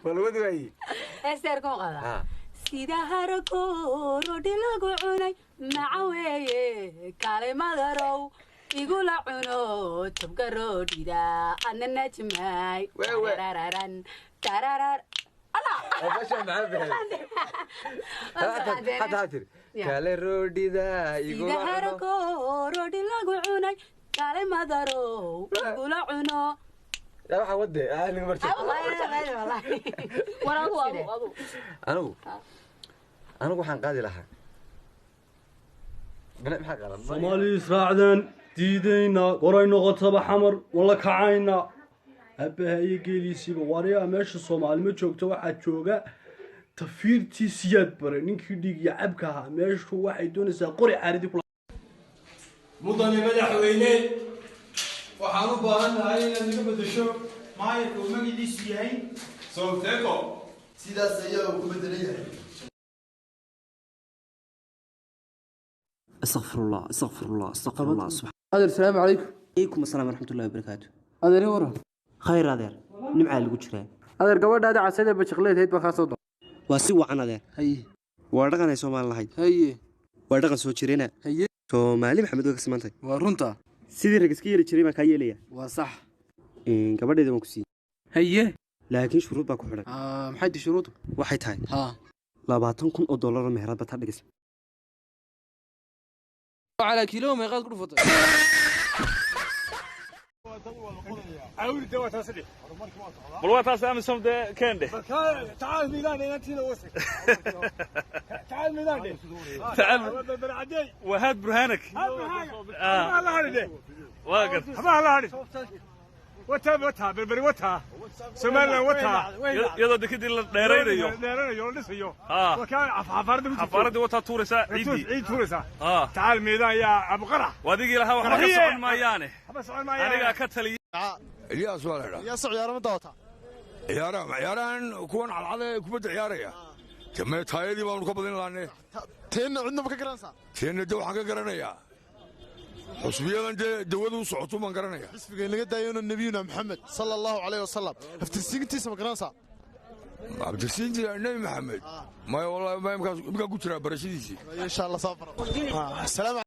والله وي استركو قدا سيدا هركو رودي لغو عني معوي كلمة رو يقول عنو تبقى رودي دا أنا نجمعي تراراران ترارار الله باشا معاه حتى هاتر كالي رودي دا يقول سيدا هركو رودي لغو عني كلمة رو يقول عنو لا waxaa wade aniga martay anigu waxaan qaadi lahaa bana maxaa qalan Soomaali israacdan diidayna qoray noqotaba xamar wala kacayna abahay geelisiba wariya meesha Soomaali ma joogto waxa jooga tafiirtii siyad bare ninkii dhigiya cabka ahaa meeshu waxay doonaysaa qori caaridi mudane madaxweyne waxaan u baahanahay inaad naga bedesho maayirka uu magaciisu yahay Solteco sidaas ayaa uu ku bedelan yahay استغفر الله استغفر الله استغفر الله سبحان هذا السلام عليكم عليكم السلام ورحمة الله وبركاته هذا لي ورا خير هذا نمع اللي قلت شراي هذا الجواد هذا عسيدة بشغلات هيد بخاصة واسوى عن هذا هي وردقنا يا سومال الله هي وردقنا سو جرينا هي سومالي محمد وكس مانتي ورنتا سيدي رجسكي جري ما كايليا وصح gabadheeda waan ku siiyay haye laakiin shuruud baa ku xiran maxay shuruudu waxay tahay ha $20,000 meherad baa dhigis على كيلو ما يغاد قرفته عاود دوا تصدق والله تاسع من سمد كنده تعال ميلان انت لو وسك تعال ميلان تعال وهاد برهانك الله عليه واقف الله عليه وتا بربري وتا سمعنا وتا يلا دكدي دheeraynayo dhisayo wakaan afaarada wata tuurisa ciid tuurisa taal meedan ya abu qara wadigi laha waxa ka socon maayaane aniga ka taliya Ilyas wala ya ciyaarama daawata ciyaaran kuwan calcade kubada ciyaaraya kamay taayadii baan ka badin laanay teen cidna ka garanaysa teen waxaan ka garanayaa xusbiyadan dawadu u socoto man garanaya xisbiga laga daayay nabiyuna maxamed sallallahu alayhi wasallam aftirsiintiisa ma garanaysa abdirsiinti nabi maxamed ma wallahi ma imka ku jira barashadiisi insha Allah safar salaam